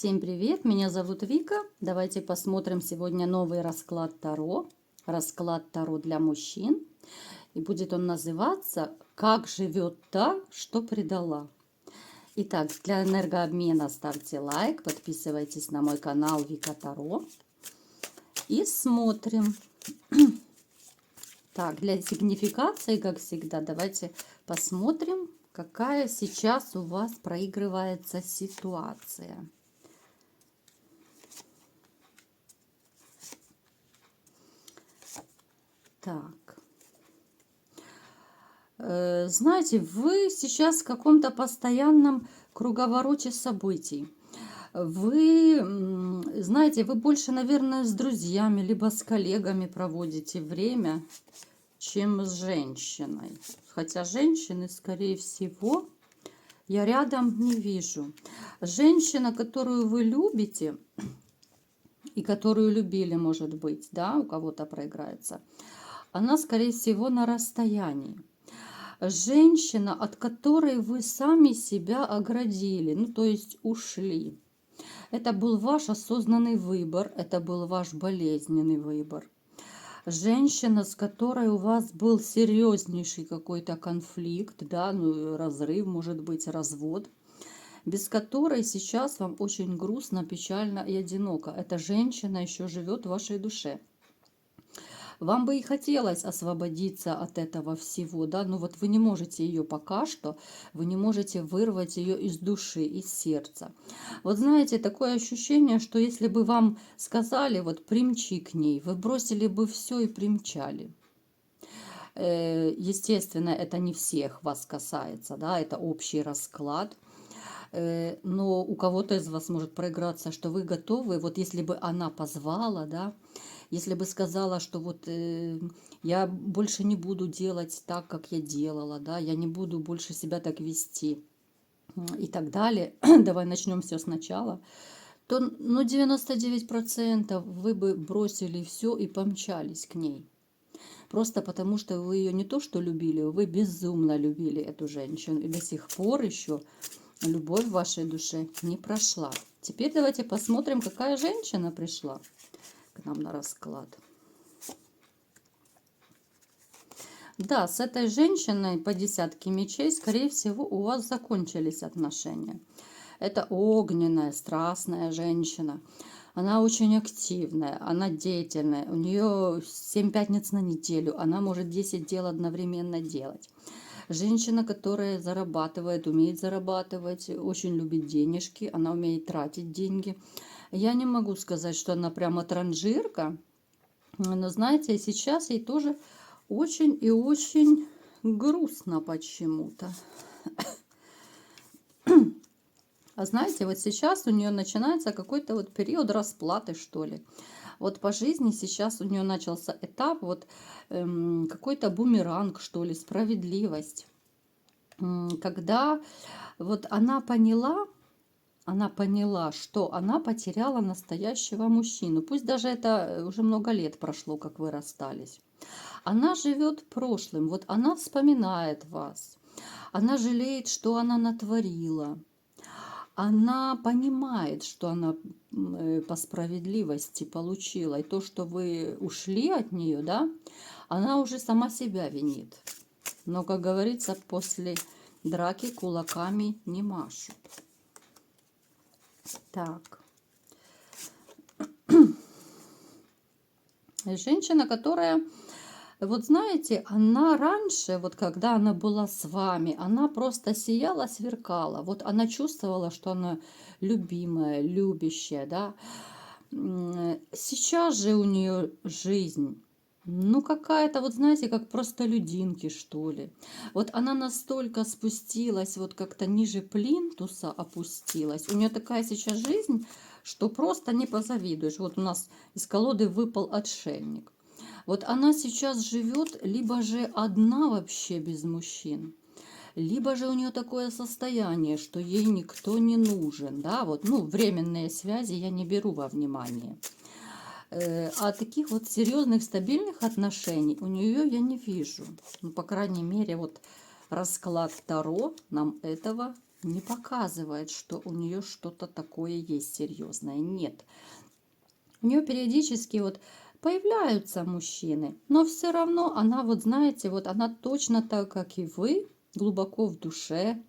Всем привет, меня зовут Вика. Давайте посмотрим сегодня новый расклад Таро. Расклад Таро для мужчин. И будет он называться «Как живет та, что предала». Итак, для энергообмена ставьте лайк, подписывайтесь на мой канал Вика Таро. И смотрим. Так, для сигнификации, как всегда, давайте посмотрим, какая сейчас у вас проигрывается ситуация. Так. Знаете, вы сейчас в каком-то постоянном круговороте событий. Вы, знаете, вы больше, наверное, с друзьями, либо с коллегами проводите время, чем с женщиной. Хотя женщины, скорее всего, я рядом не вижу. Женщина, которую вы любите, и которую любили, может быть, да, у кого-то проиграется, она, скорее всего, на расстоянии. Женщина, от которой вы сами себя оградили, ну то есть ушли. Это был ваш осознанный выбор, это был ваш болезненный выбор. Женщина, с которой у вас был серьезнейший какой-то конфликт, да, ну, разрыв, может быть, развод, без которой сейчас вам очень грустно, печально и одиноко. Эта женщина еще живет в вашей душе. Вам бы и хотелось освободиться от этого всего, да, но вот вы не можете ее пока что, вы не можете вырвать ее из души, из сердца. Вот знаете, такое ощущение, что если бы вам сказали, вот примчи к ней, вы бросили бы все и примчали. Естественно, это не всех вас касается, да, это общий расклад. Но у кого-то из вас может проиграться, что вы готовы, вот если бы она позвала, да, если бы сказала, что вот я больше не буду делать так, как я делала, да, я не буду больше себя так вести и так далее, давай начнем все сначала, то ну, 99% вы бы бросили все и помчались к ней. Просто потому, что вы ее не то что любили, вы безумно любили эту женщину. И до сих пор еще любовь в вашей душе не прошла. Теперь давайте посмотрим, какая женщина пришла к нам на расклад. Да, с этой женщиной по десятке мечей, скорее всего, у вас закончились отношения. Это огненная, страстная женщина. Она очень активная, она деятельная. У нее 7 пятниц на неделю. Она может 10 дел одновременно делать. Женщина, которая зарабатывает, умеет зарабатывать, очень любит денежки. Она умеет тратить деньги. Я не могу сказать, что она прямо транжирка. Но знаете, сейчас ей тоже очень и очень грустно почему-то. А знаете, вот сейчас у нее начинается какой-то вот период расплаты, что ли. Вот по жизни сейчас у нее начался этап, вот какой-то бумеранг, что ли, справедливость. Когда вот она поняла, что она потеряла настоящего мужчину. Пусть даже это уже много лет прошло, как вы расстались. Она живет прошлым, вот она вспоминает вас. Она жалеет, что она натворила. Она понимает, что она по справедливости получила. И то, что вы ушли от нее, да, она уже сама себя винит. Но, как говорится, после драки кулаками не машут. Так. Женщина, которая, вот знаете, она раньше, вот когда она была с вами, она просто сияла, сверкала. Вот она чувствовала, что она любимая, любящая, да. Сейчас же у нее жизнь, ну какая-то, вот знаете, как простолюдинки, что ли. Вот она настолько спустилась, вот как-то ниже плинтуса опустилась. У нее такая сейчас жизнь, что просто не позавидуешь. Вот у нас из колоды выпал отшельник. Вот она сейчас живет либо же одна вообще без мужчин, либо же у нее такое состояние, что ей никто не нужен, да, вот, ну, временные связи я не беру во внимание. А таких вот серьезных, стабильных отношений у нее я не вижу. Ну, по крайней мере, вот расклад Таро нам этого не показывает, что у нее что-то такое есть серьезное. Нет. У нее периодически вот появляются мужчины, но все равно она, вот знаете, вот она точно так, как и вы, глубоко в душе,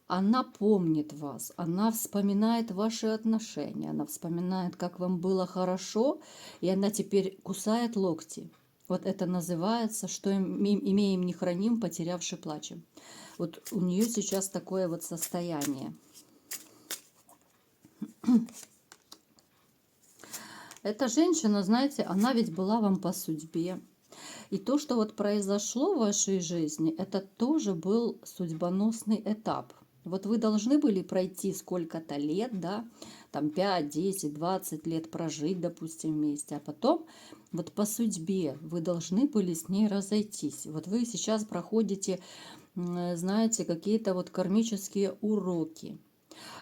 она помнит вас, она вспоминает ваши отношения, она вспоминает, как вам было хорошо, и она теперь кусает локти. Вот это называется, что имеем не храним, потерявши плачем. Вот у нее сейчас такое вот состояние. Эта женщина, знаете, она ведь была вам по судьбе. И то, что вот произошло в вашей жизни, это тоже был судьбоносный этап. Вот вы должны были пройти сколько-то лет, да, там 5, 10, 20 лет прожить, допустим, вместе, а потом вот по судьбе вы должны были с ней разойтись. Вот вы сейчас проходите, знаете, какие-то вот кармические уроки.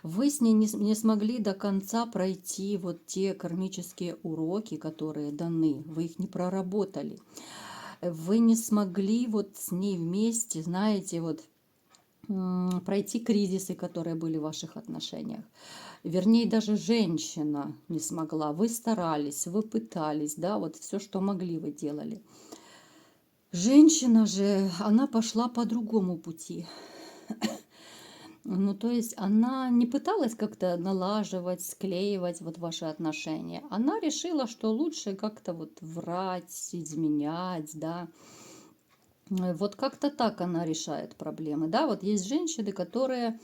Вы с ней не смогли до конца пройти вот те кармические уроки, которые даны, вы их не проработали. Вы не смогли вот с ней вместе, знаете, вот пройти кризисы, которые были в ваших отношениях. Вернее, даже женщина не смогла. Вы старались, вы пытались, да, вот все, что могли, вы делали. Женщина же, она пошла по другому пути. Ну, то есть она не пыталась как-то налаживать, склеивать вот ваши отношения. Она решила, что лучше как-то вот врать, изменять, да. Вот как-то так она решает проблемы, да. Вот есть женщины, которые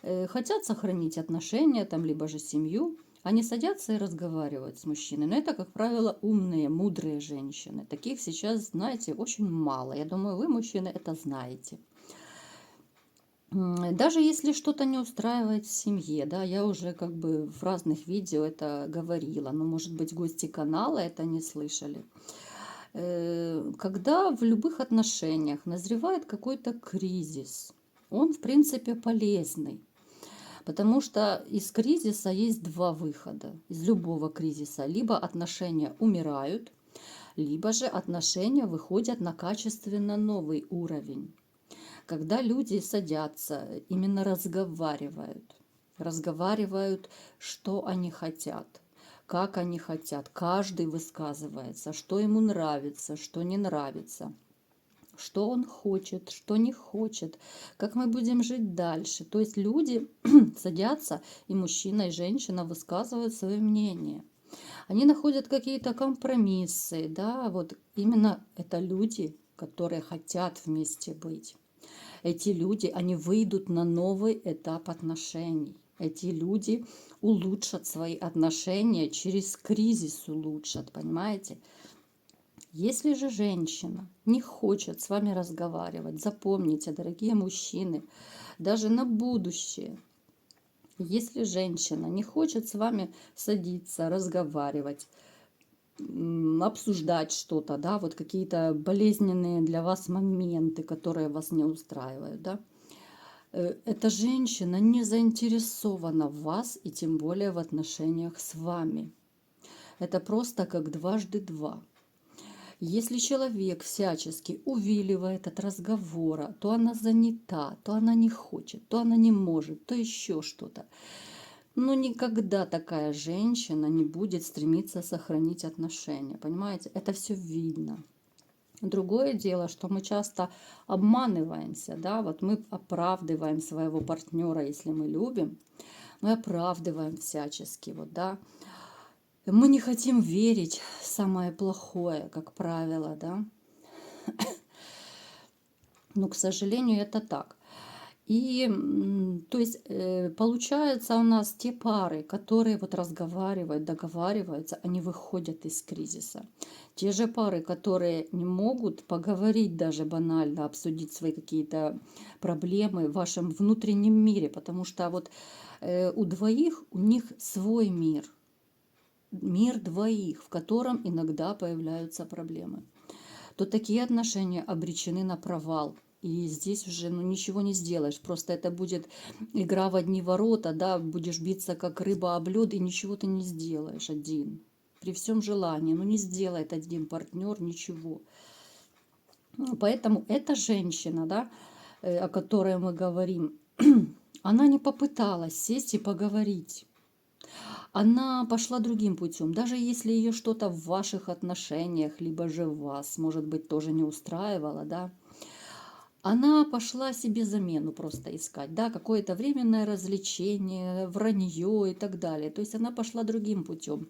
хотят сохранить отношения, там, либо же семью. Они садятся и разговаривают с мужчиной. Но это, как правило, умные, мудрые женщины. Таких сейчас, знаете, очень мало. Я думаю, вы, мужчины, это знаете. Даже если что-то не устраивает в семье, да, я уже как бы в разных видео это говорила, но, может быть, гости канала это не слышали. Когда в любых отношениях назревает какой-то кризис, он, в принципе, полезный, потому что из кризиса есть два выхода, из любого кризиса. Либо отношения умирают, либо же отношения выходят на качественно новый уровень. Когда люди садятся, именно разговаривают, что они хотят, как они хотят. Каждый высказывается, что ему нравится, что не нравится, что он хочет, что не хочет, как мы будем жить дальше. То есть люди садятся, и мужчина, и женщина высказывают свое мнение. Они находят какие-то компромиссы, да, вот именно это люди, которые хотят вместе быть. Эти люди, они выйдут на новый этап отношений. Эти люди улучшат свои отношения, через кризис улучшат, понимаете? Если же женщина не хочет с вами разговаривать, запомните, дорогие мужчины, даже на будущее, если женщина не хочет с вами садиться, разговаривать, обсуждать что-то, да, вот какие-то болезненные для вас моменты, которые вас не устраивают, да, эта женщина не заинтересована в вас и тем более в отношениях с вами. Это просто как дважды два. Если человек всячески увиливает от разговора, то она занята, то она не хочет, то она не может, то еще что-то. Но никогда такая женщина не будет стремиться сохранить отношения. Понимаете, это все видно. Другое дело, что мы часто обманываемся, да, вот мы оправдываем своего партнера, если мы любим, мы оправдываем всячески, вот, да. Мы не хотим верить в самое плохое, как правило, да. Но, к сожалению, это так. И, то есть, получается у нас те пары, которые вот разговаривают, договариваются, они выходят из кризиса. Те же пары, которые не могут поговорить даже банально, обсудить свои какие-то проблемы в вашем внутреннем мире, потому что вот у двоих, у них свой мир, мир двоих, в котором иногда появляются проблемы, то такие отношения обречены на провал. И здесь уже ничего не сделаешь. Просто это будет игра в одни ворота, да, будешь биться как рыба об лед, и ничего ты не сделаешь один. При всем желании, не сделает один партнер ничего. Поэтому эта женщина, да, о которой мы говорим, Она не попыталась сесть и поговорить. Она пошла другим путем. Даже если ее что-то в ваших отношениях, либо же вас, может быть, тоже не устраивало, да, она пошла себе замену просто искать, да, какое-то временное развлечение, вранье и так далее. То есть она пошла другим путем.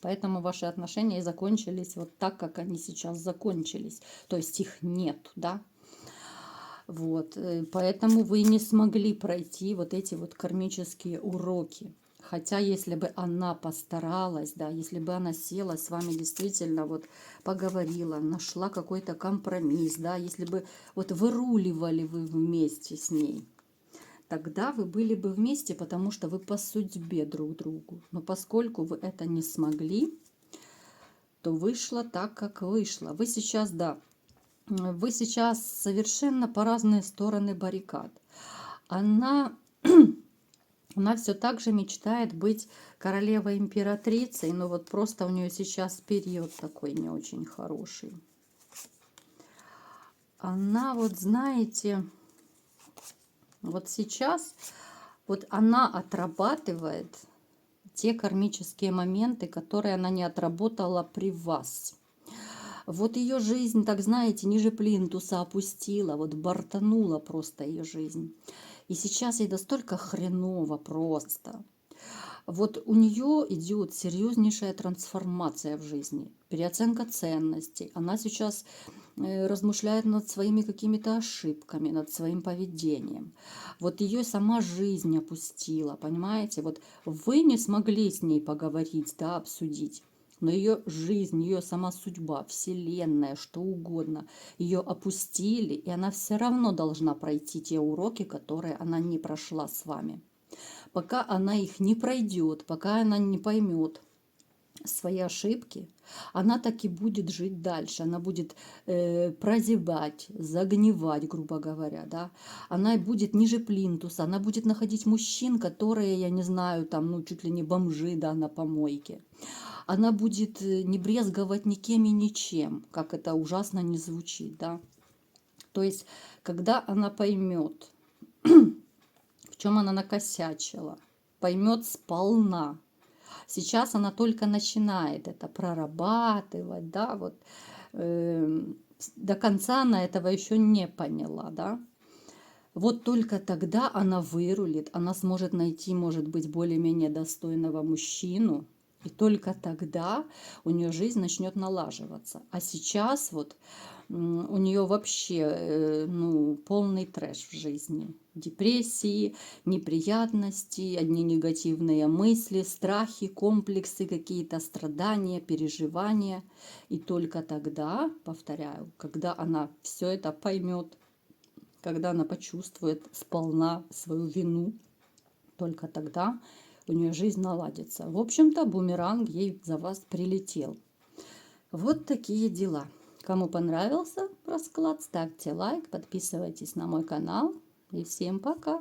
Поэтому ваши отношения и закончились вот так, как они сейчас закончились. То есть их нет, да. Вот, поэтому вы не смогли пройти вот эти вот кармические уроки. Хотя, если бы она постаралась, да, если бы она села с вами действительно вот поговорила, нашла какой-то компромисс, да, если бы вот выруливали вы вместе с ней, тогда вы были бы вместе, потому что вы по судьбе друг другу. Но поскольку вы это не смогли, то вышло так, как вышло. Вы сейчас, да, вы сейчас совершенно по разные стороны баррикад. Она, она все так же мечтает быть королевой-императрицей, но вот просто у нее сейчас период такой не очень хороший. Она вот, знаете, вот сейчас вот она отрабатывает те кармические моменты, которые она не отработала при вас. Вот ее жизнь, так знаете, ниже плинтуса опустила, вот бортанула просто ее жизнь. И сейчас ей настолько хреново просто. Вот у нее идет серьезнейшая трансформация в жизни, переоценка ценностей. Она сейчас размышляет над своими какими-то ошибками, над своим поведением. Вот ее сама жизнь опустила, понимаете? Вот вы не смогли с ней поговорить, да, обсудить. Но ее жизнь, ее сама судьба, вселенная, что угодно, ее опустили, и она все равно должна пройти те уроки, которые она не прошла с вами. Пока она их не пройдет, пока она не поймет свои ошибки, она так и будет жить дальше. Она будет прозябать, загнивать, грубо говоря, да. Она будет ниже плинтуса, она будет находить мужчин, которые, я не знаю, там, ну, чуть ли не бомжи, да, на помойке. Она будет не брезговать никем и ничем, как это ужасно не звучит, да. То есть, когда она поймет, в чем она накосячила, поймет сполна. Сейчас она только начинает это прорабатывать, да, вот до конца она этого еще не поняла, да. Вот только тогда она вырулит, она сможет найти, может быть, более-менее достойного мужчину, и только тогда у нее жизнь начнет налаживаться. А сейчас вот у нее вообще ну, полный трэш в жизни. Депрессии, неприятности, одни негативные мысли, страхи, комплексы, какие-то страдания, переживания. И только тогда, повторяю, когда она все это поймет, когда она почувствует сполна свою вину, только тогда у нее жизнь наладится. В общем-то, бумеранг ей за вас прилетел. Вот такие дела. Кому понравился расклад, ставьте лайк, подписывайтесь на мой канал. И всем пока!